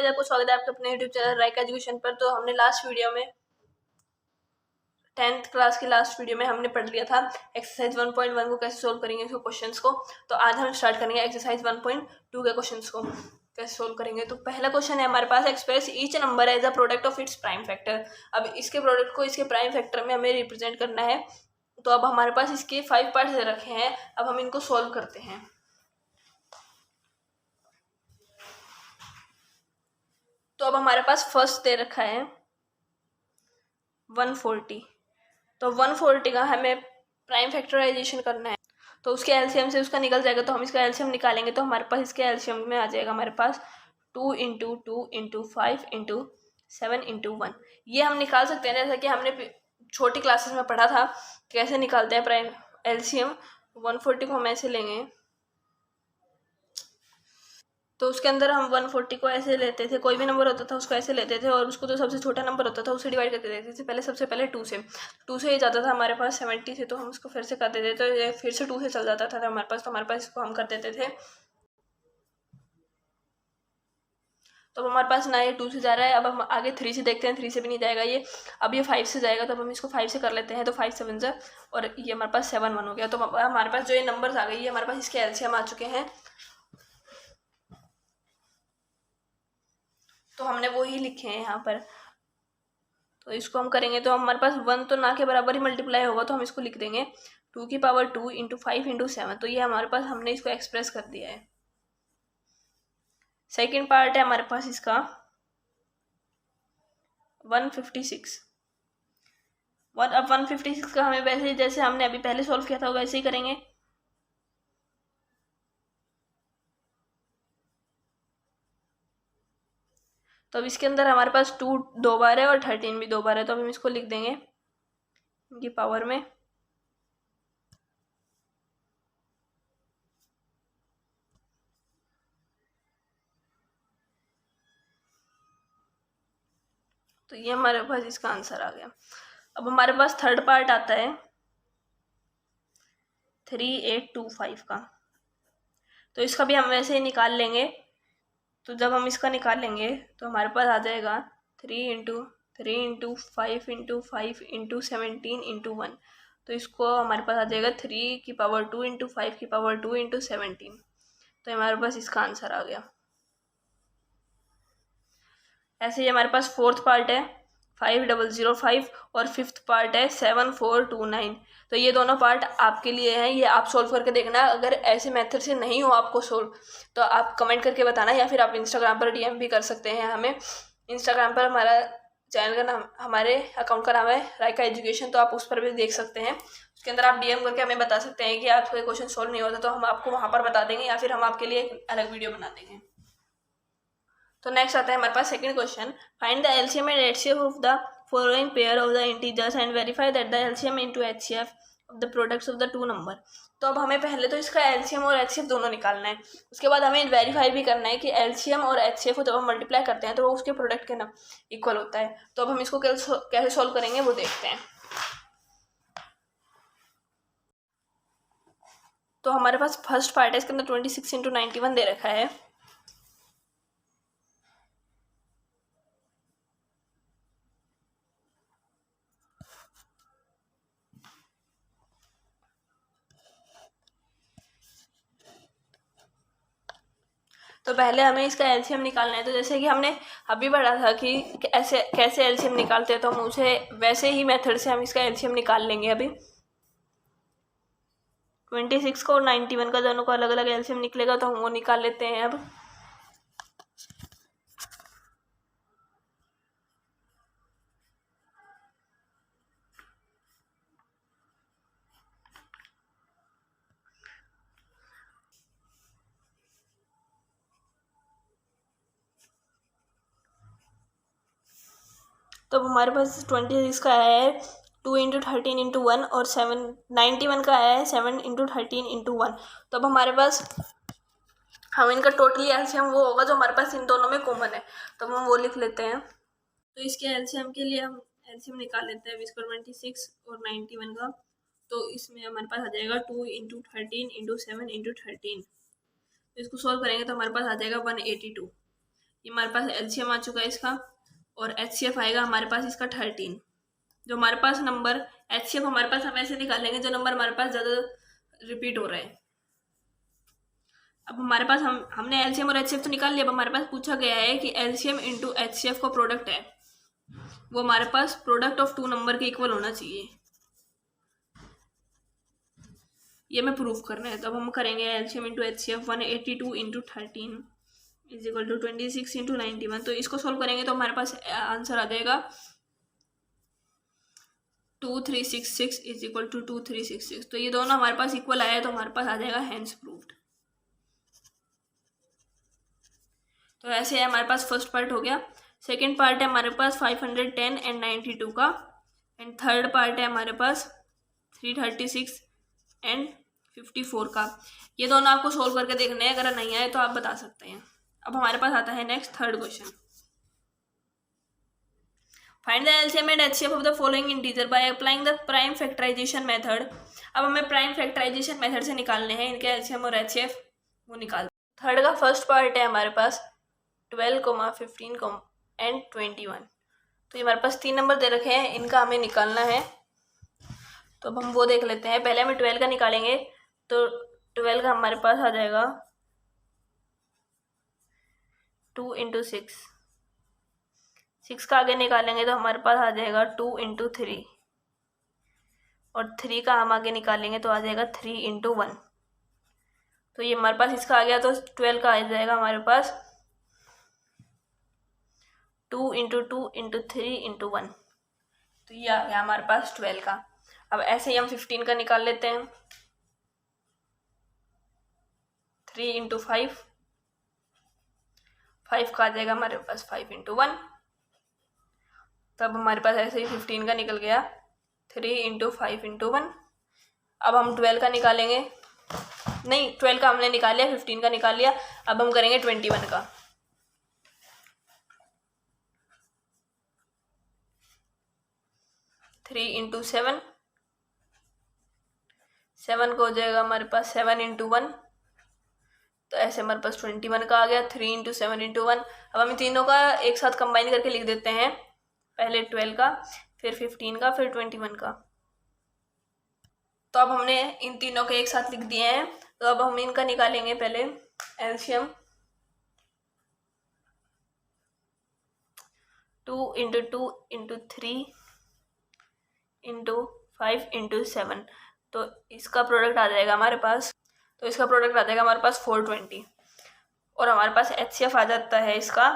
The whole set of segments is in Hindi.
गाइस, आपको स्वागत है आपके अपने यूट्यूब चैनल राइका एजुकेशन पर। तो हमने लास्ट वीडियो में 10th क्लास की लास्ट वीडियो में हमने पढ़ लिया था एक्सरसाइज 1.1 को कैसे सोल्व करेंगे इसको क्वेश्चंस को। तो आज हम स्टार्ट करेंगे एक्सरसाइज 1.2 के क्वेश्चंस को कैसे सोल्व करेंगे। तो पहला क्वेश्चन है हमारे पास, express each number as a product of its prime factor. अब इसके प्रोडक्ट को इसके प्राइम फैक्टर में हमें रिप्रेजेंट करना है। तो अब हमारे पास इसके 5 पार्ट्स दे रखे हैं, अब हम इनको सोल्व करते हैं। तो अब हमारे पास फर्स्ट दे रखा है 140। तो 140 का हमें प्राइम फैक्टराइजेशन करना है, तो उसके एलसीएम से उसका निकल जाएगा। तो हम इसका एलसीएम निकालेंगे तो हमारे पास इसके एलसीएम में आ जाएगा हमारे पास 2 इंटू 2 इंटू 5 इंटू 7 इंटू 1। ये हम निकाल सकते हैं जैसा कि हमने छोटी क्लासेस में पढ़ा था कैसे निकालते हैं प्राइम एलसीएम। 140 को हम ऐसे लेंगे, तो उसके अंदर हम 140 को ऐसे लेते थे, कोई भी नंबर होता था उसको ऐसे लेते थे और उसको जो सबसे छोटा नंबर होता था उसे डिवाइड करके देते थे। पहले सबसे पहले 2 से ये जाता था हमारे पास 70 से, तो हम उसको फिर से कर देते थे, तो ये फिर से 2 से चल जाता था हमारे पास, तो हमारे पास इसको हम कर देते थे। तो अब हमारे पास ना ये 2 से जा रहा है, अब हम आगे 3 से देखते हैं। 3 से भी नहीं जाएगा ये, अब ये 5 से जाएगा, तो अब हम इसको 5 से कर लेते हैं। तो 5 7 से, और ये हमारे पास 7 1 हो गया। तो हमारे पास जो ये नंबर्स आ गई ये हमारे पास इसके एलसीएम आ चुके हैं। तो हमने वो ही लिखे हैं यहाँ पर। तो इसको हम करेंगे तो हमारे पास 1 तो ना के बराबर ही मल्टीप्लाई होगा, तो हम इसको लिख देंगे 2 की पावर 2 इंटू 5 इंटू 7। तो ये हमारे पास हमने इसको एक्सप्रेस कर दिया है। सेकेंड पार्ट है हमारे पास इसका 156। अब 156 का हमें वैसे जैसे हमने अभी पहले सॉल्व किया था वैसे ही करेंगे। तो अब इसके अंदर हमारे पास 2 2 बार है और 13 भी 2 बार है, तो अब हम इसको लिख देंगे इनकी पावर में। तो ये हमारे पास इसका आंसर आ गया। अब हमारे पास थर्ड पार्ट आता है 3825 का, तो इसका भी हम वैसे ही निकाल लेंगे। तो जब हम इसका निकाल लेंगे तो हमारे पास आ जाएगा 3 इंटू 5 इंटू 5 इंटू 17 इंटू 1। तो इसको हमारे पास आ जाएगा 3 की पावर 2 इंटू 5 की पावर 2 इंटू 17। तो हमारे पास इसका आंसर आ गया। ऐसे ही हमारे पास फोर्थ पार्ट है 5005 और फिफ्थ पार्ट है 7429। तो ये दोनों पार्ट आपके लिए हैं, ये आप सोल्व करके देखना। अगर ऐसे मेथड से नहीं हो आपको सोल्व तो आप कमेंट करके बताना, या फिर आप इंस्टाग्राम पर डीएम भी कर सकते हैं हमें। इंस्टाग्राम पर हमारा चैनल का नाम, हमारे अकाउंट का नाम है राइका एजुकेशन, तो आप उस पर भी देख सकते हैं। उसके अंदर आप डीएम करके हमें बता सकते हैं कि आपका क्वेश्चन सोल्व नहीं होता, तो हम आपको वहाँ पर बता देंगे, या फिर हम आपके लिए एक अलग वीडियो बना देंगे। तो नेक्स्ट आता है हमारे पास second question, find the LCM and HCF of the following pair of the integers and verify that the LCM into HCF of the products of the two number. तो अब हमें पहले तो इसका एलसीएम और एचसीएफ दोनों निकालना है, उसके बाद हमें वेरीफाई भी करना है कि एलसीएम और एचसीएफ को जब हम मल्टीप्लाई करते हैं तो वो उसके प्रोडक्ट के ना इक्वल होता है। तो अब हम इसको कैसे सॉल्व करेंगे वो देखते हैं। तो हमारे पास फर्स्ट पार्ट है, इसके अंदर 26 इंटू 91 दे रखा है। तो पहले हमें इसका एलसीएम निकालना है। तो जैसे कि हमने अभी पढ़ा था कि ऐसे कैसे एलसीएम निकालते हैं, तो हम उसे वैसे ही मेथड से हम इसका एलसीएम निकाल लेंगे। अभी 26 का और 91 का दोनों का अलग अलग एलसीएम निकलेगा, तो हम वो निकाल लेते हैं अब। तो हमारे पास 26 का आया है 2 इंटू 13 इंटू 1 और 91 का आया है 7 इंटू 13 इंटू 1। तो अब हमारे पास हम इनका टोटली एलसीएम वो होगा जो हमारे पास इन दोनों में कॉमन है, तो हम वो लिख लेते हैं। तो इसके एलसीएम के लिए हम एलसीएम निकाल लेते हैं इसको 26 और 91 का। तो इसमें हमारे पास आ जाएगा 2 इंटू 13 इंटू 7 इंटू 13। तो इसको सॉल्व करेंगे तो हमारे पास आ जाएगा 182। ये हमारे पास एलसीएम आ चुका है इसका, और एचसीएफ आएगा हमारे पास इसका 13। जो हमारे पास नंबर एचसीएफ हमारे पास हम ऐसे निकालेंगे जो नंबर हमारे पास ज़्यादा रिपीट हो रहे हैं। अब हमारे पास हमने एलसीएम और एचसीएफ तो निकाल लिया। अब हमारे पास पूछा गया है कि एलसीएम इंटू एचसीएफ का प्रोडक्ट है, वो हमारे पास प्रोडक्ट ऑफ टू नंबर के इक्वल होना चाहिए। ये हमें प्रूफ करना है। तो अब हम करेंगे LCM into HCF 182 into 13 is equal to 26 into 91। तो इसको सॉल्व करेंगे तो हमारे पास आंसर आ जाएगा 2366 इज इक्वल टू 2366। तो ये दोनों हमारे पास इक्वल आया है, तो हमारे पास आ जाएगा हैंस प्रूव्ड। तो ऐसे है हमारे पास फर्स्ट पार्ट हो गया। सेकेंड पार्ट है हमारे पास 510 एंड 92 का, एंड थर्ड पार्ट है हमारे पास 336 एंड 54 का। ये दोनों आपको सोल्व करके देखने हैं, अगर नहीं आए तो आप बता सकते हैं। अब हमारे पास आता है next third question. Find the LCM and HCF of the following integer by applying the prime factorization method. अब हमें प्राइम फैक्टराइजेशन मेथड से निकालने हैं इनके एलसीएम और एचसीएफ, वो निकाल। थर्ड का फर्स्ट पार्ट है हमारे पास 12, 15 एंड 21। तो ये हमारे पास 3 नंबर दे रखे हैं, इनका हमें निकालना है। तो अब हम वो देख लेते हैं। पहले हमें 12 का निकालेंगे, तो 12 का हमारे पास आ जाएगा 2 इंटू 6। 6 का आगे निकालेंगे तो हमारे पास आ जाएगा 2 इंटू 3, और 3 का हम आगे निकालेंगे तो आ जाएगा 3 इंटू 1। तो ये हमारे पास इसका आ गया। तो 12 का आ जाएगा हमारे पास 2 इंटू 2 इंटू 3 इंटू 1। तो ये आ गया हमारे पास 12 का। अब ऐसे ही हम 15 का निकाल लेते हैं। 3 इंटू 5, 5 का आ जाएगा हमारे पास 5 इंटू 1। तब हमारे पास ऐसे ही 15 का निकल गया 3 इंटू 5 इंटू 1। अब हम 12 का निकालेंगे, नहीं 12 का हमने निकाल लिया, 15 का निकाल लिया। अब हम करेंगे 21 का। 3 इंटू 7, 7 को हो जाएगा हमारे पास 7 इंटू 1। तो ऐसे हमारे पास 21 का आ गया, 3 इंटू 7 इंटू 1। अब हम इन तीनों का एक साथ कंबाइन करके लिख देते हैं। पहले 12 का, फिर 15 का, फिर 21 का। तो अब हमने इन तीनों के एक साथ लिख दिए हैं। तो अब हम इनका निकालेंगे पहले LCM. 2 into 2 into 3 into 5 into 7। तो इसका प्रोडक्ट आ जाएगा हमारे पास, तो इसका प्रोडक्ट आ जाएगा हमारे पास 420। और हमारे पास एचसीएफ आ जाता है इसका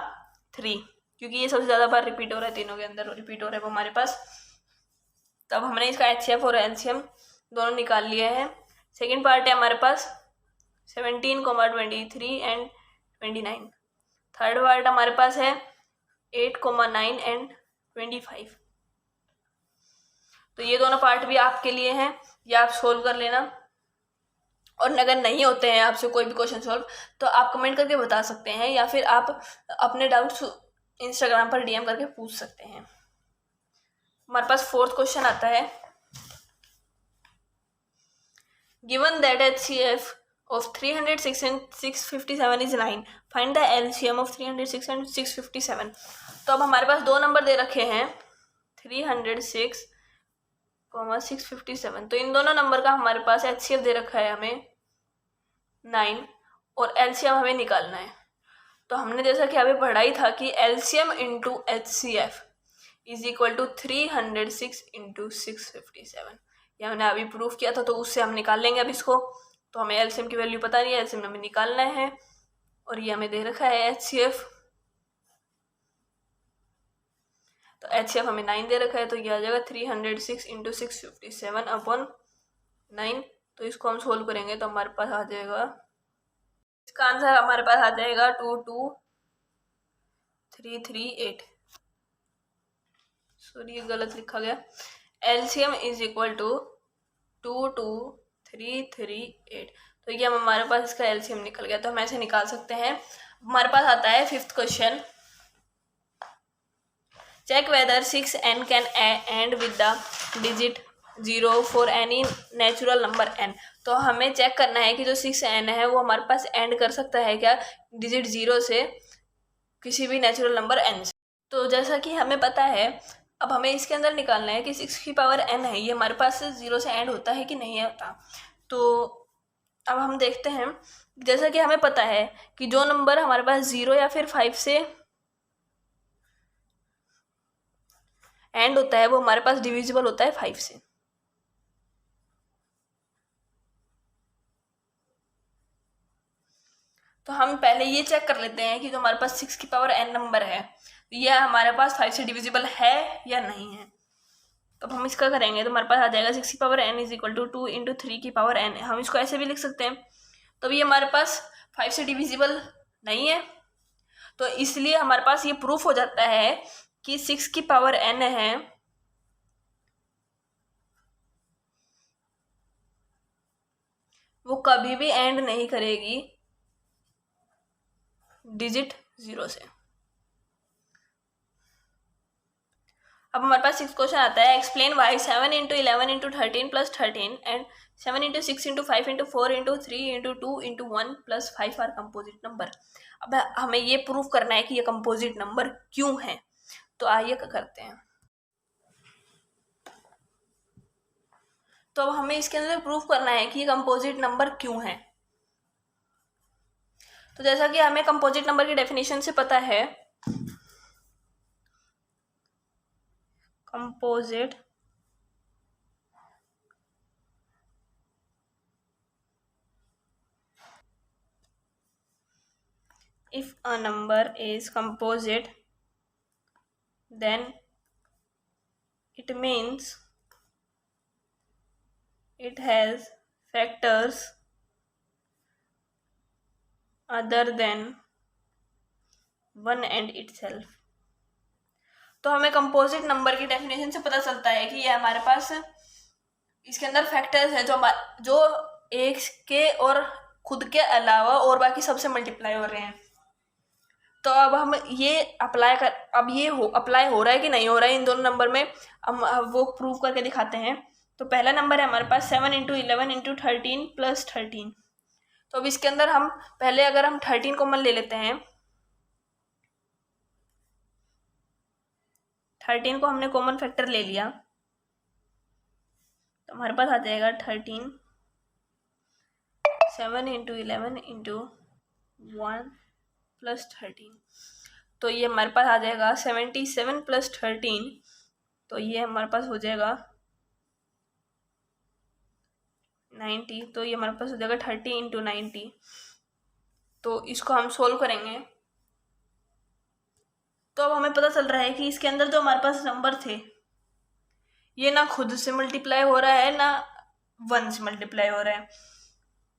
3, क्योंकि ये सबसे ज़्यादा बार रिपीट हो रहा है, तीनों के अंदर रिपीट हो रहा है वो हमारे पास। तब हमने इसका एचसीएफ और एलसीएम दोनों निकाल लिए हैं। सेकेंड पार्ट है हमारे पास 17, 23 एंड 29। थर्ड पार्ट हमारे पास है 8, 9 एंड 25। तो ये दोनों पार्ट भी आपके लिए हैं, ये आप सोल्व कर लेना। और अगर नहीं होते हैं आपसे कोई भी क्वेश्चन सॉल्व, तो आप कमेंट करके बता सकते हैं, या फिर आप अपने डाउट्स इंस्टाग्राम पर डीएम करके पूछ सकते हैं। हमारे पास फोर्थ क्वेश्चन आता है। Given that HCF of 306 and 657 is 9, find the LCM of 306 and 657। तो अब हमारे पास दो नंबर दे रखे हैं 306, 657। तो इन दोनों नंबर का हमारे पास HCF दे रखा है हमें 9, और LCM हमें निकालना है। तो हमने जैसा कि अभी पढ़ा ही था कि LCM into HCF is equal to 306 into 657। ये हमने अभी प्रूफ किया था, तो उससे हम निकाल लेंगे अब इसको। तो हमें LCM की वैल्यू पता नहीं है, LCM हमें निकालना है, और ये हमें दे रखा है HCF। तो HCF हमें 9 दे रखा है, तो ये आ जाएगा 306 इंटू 657 अपॉन 9। तो इसको हम सोल्व करेंगे तो हमारे पास आ जाएगा, इसका आंसर हमारे पास आ जाएगा 22338। सॉरी, गलत लिखा गया। LCM is equal to 22338। तो ये हमारे पास इसका LCM निकल गया। तो हम ऐसे निकाल सकते हैं। हमारे पास आता है fifth question. Check whether 6n can end with the digit 0 for any natural number n। तो हमें चेक करना है कि जो 6n है वो हमारे पास एंड कर सकता है क्या डिजिट 0 से। किसी भी नेचुरल नंबर n से। तो जैसा कि हमें पता है, अब हमें इसके अंदर निकालना है कि 6 की पावर n है, ये हमारे पास 0 से एंड होता है कि नहीं होता। तो अब हम देखते हैं, जैसा कि हमें पता है कि जो नंबर हमारे पास 0 या फिर 5 से एंड होता है वो हमारे पास डिविजिबल होता है 5 से। तो हम पहले ये चेक कर लेते हैं कि जो हमारे पास 6 की पावर n नंबर है ये हमारे पास 5 से डिविजिबल है या नहीं है। तो हम इसका करेंगे तो हमारे पास आ जाएगा 6 की power n is equal to 2 into 3 की पावर n। हम इसको ऐसे भी लिख सकते हैं। तो ये हमारे पास 5 से डिविजिबल नहीं है, तो इसलिए हमारे पास ये प्रूफ हो जाता है कि 6 की पावर n है वो कभी भी एंड नहीं करेगी डिजिट 0 से। अब हमारे पास 6 क्वेश्चन आता है, explain why 7 into 11 into 13 plus 13 and 7 into 6 into 5 into 4 into 3 into 2 into 1 plus 5 are composite number. अब हमें ये प्रूफ करना है कि ये कंपोजिट नंबर क्यों है। तो आइए करते हैं। तो अब हमें इसके अंदर प्रूफ करना है कि ये कंपोजिट नंबर क्यों है। तो जैसा कि हमें कंपोजिट नंबर की डेफिनेशन से पता है, composite if a number is composite then it means it has factors other than 1 and itself। तो हमें कंपोजिट नंबर की डेफिनेशन से पता चलता है कि ये हमारे पास इसके अंदर फैक्टर्स हैं जो एक के और खुद के अलावा और बाकी सबसे मल्टीप्लाई हो रहे हैं। तो अब हम ये अप्लाई हो रहा है कि नहीं हो रहा है इन दोनों नंबर में, हम वो प्रूव करके दिखाते हैं। तो पहला नंबर है हमारे पास 7 इंटू 11 इंटू 13 प्लस 13। तो अब इसके अंदर हम पहले अगर हम 13 कॉमन ले लेते हैं, 13 को हमने कॉमन फैक्टर ले लिया तो हमारे पास आ जाएगा 13 7 इंटू 11 इंटू 1 प्लस 13। तो ये हमारे पास आ जाएगा 77 प्लस 13। तो ये हमारे पास हो जाएगा 90। तो ये हमारे पास हो जाएगा 30 इंटू 90। तो इसको हम सोल्व करेंगे तो अब हमें पता चल रहा है कि इसके अंदर जो हमारे पास नंबर थे ये ना खुद से मल्टीप्लाई हो रहा है ना 1 से मल्टीप्लाई हो रहा है।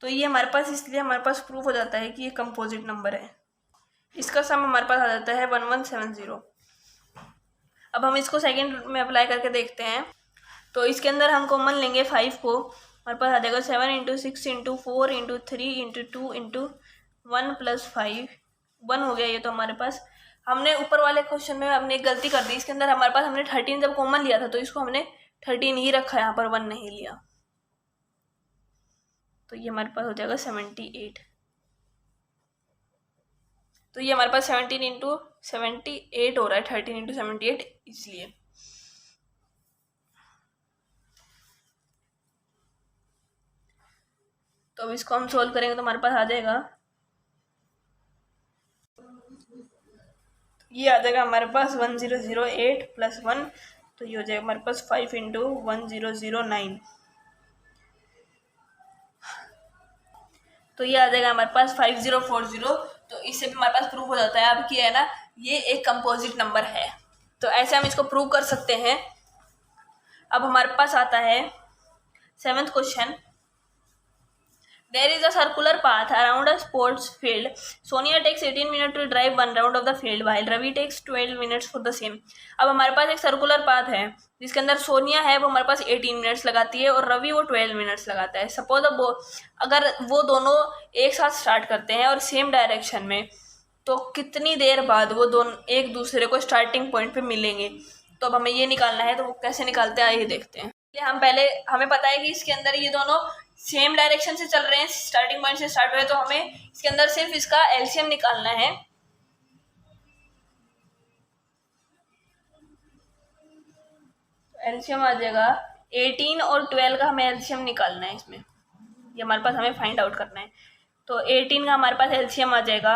तो ये हमारे पास इसलिए हमारे पास प्रूफ हो जाता है कि ये कंपोजिट नंबर है। इसका सम हमारे पास आ जाता है 1170। अब हम इसको सेकंड में अप्लाई करके देखते हैं। तो इसके अंदर हम कॉमन लेंगे 5 को, हमारे पास आ जाएगा 7 into 6 into 4 into 3 into 2 into 1 plus 5 1 हो गया ये। तो हमारे पास हमने ऊपर वाले क्वेश्चन में हमने एक गलती कर दी, इसके अंदर हमारे पास हमने 13 जब कॉमन लिया था तो इसको हमने 13 ही रखा, यहाँ पर 1 नहीं लिया। तो ये हमारे पास हो जाएगा 78। तो ये हमारे पास 17 इंटू 78 हो रहा है, 13 इंटू 78 इसलिए। तो अब इसको हम सोल्व करेंगे तो हमारे पास आ जाएगा, ये आ जाएगा हमारे पास 1008 प्लस 1। तो ये हो जाएगा हमारे पास 5 इंटू 1009। तो ये आ जाएगा हमारे पास 5040। तो इससे भी हमारे पास प्रूफ हो जाता है अब कि है ना ये एक कंपोजिट नंबर है। तो ऐसे हम इसको प्रूव कर सकते हैं। अब हमारे पास आता है 7th question. There is a circular path around a sports field. Sonia takes 18 minutes to drive one round of the field while Ravi takes 12 minutes for the same. अब हमारे पास एक सर्कुलर पाथ है जिसके अंदर सोनिया है वो हमारे पास 18 मिनट्स लगाती है और रवि वो 12 मिनट्स लगाता है। सपोज अगर वो दोनों एक साथ स्टार्ट करते हैं और सेम डायरेक्शन में तो कितनी देर बाद वो दोनों एक दूसरे को स्टार्टिंग पॉइंट पे मिलेंगे। तो अब हमें ये निकालना है, तो वो कैसे निकालते हैं आइए देखते हैं। हमें पता है कि इसके अंदर ये दोनों सेम डायरेक्शन से चल रहे हैं, स्टार्टिंग पॉइंट से स्टार्ट हुए, तो हमें इसके अंदर सिर्फ इसका एलसीएम निकालना है। एलसीएम आ जाएगा 18 और 12 का हमें एलसीएम निकालना है इसमें, ये हमारे पास हमें फाइंड आउट करना है। तो 18 का हमारे पास एलसीएम आ जाएगा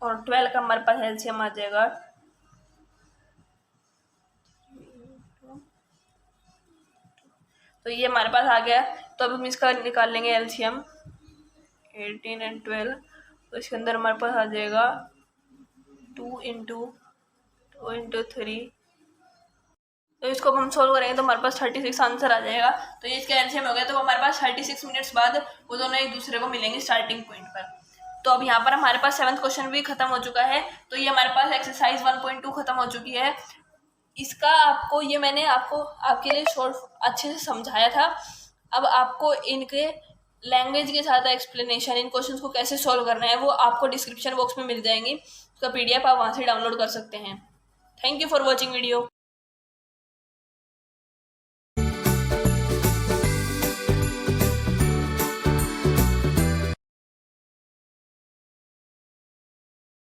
और 12 का हमारे पास एलसीएम आ जाएगा तो ये हमारे पास आ गया। तो अब हम इसका निकाल लेंगे एलसीएम 18 एंड 12। तो इसके अंदर हमारे पास आ जाएगा 2 इंटू 3। तो इसको हम सोल्व करेंगे तो हमारे पास 36 आंसर आ जाएगा। तो ये इसका एलसीएम हो गया। तो हमारे पास 36 मिनट्स बाद वो दोनों एक दूसरे को मिलेंगे स्टार्टिंग पॉइंट पर। तो अब यहाँ पर हमारे पास 7th क्वेश्चन भी खत्म हो चुका है। तो ये हमारे पास एक्सरसाइज 1.2 खत्म हो चुकी है। इसका आपको ये मैंने आपके लिए शॉर्ट अच्छे से समझाया था। अब आपको इनके लैंग्वेज के साथ एक्सप्लेनेशन, इन क्वेश्चंस को कैसे सॉल्व करना है वो आपको डिस्क्रिप्शन बॉक्स में मिल जाएंगी। उसका PDF आप वहाँ से डाउनलोड कर सकते हैं। Thank you for watching video.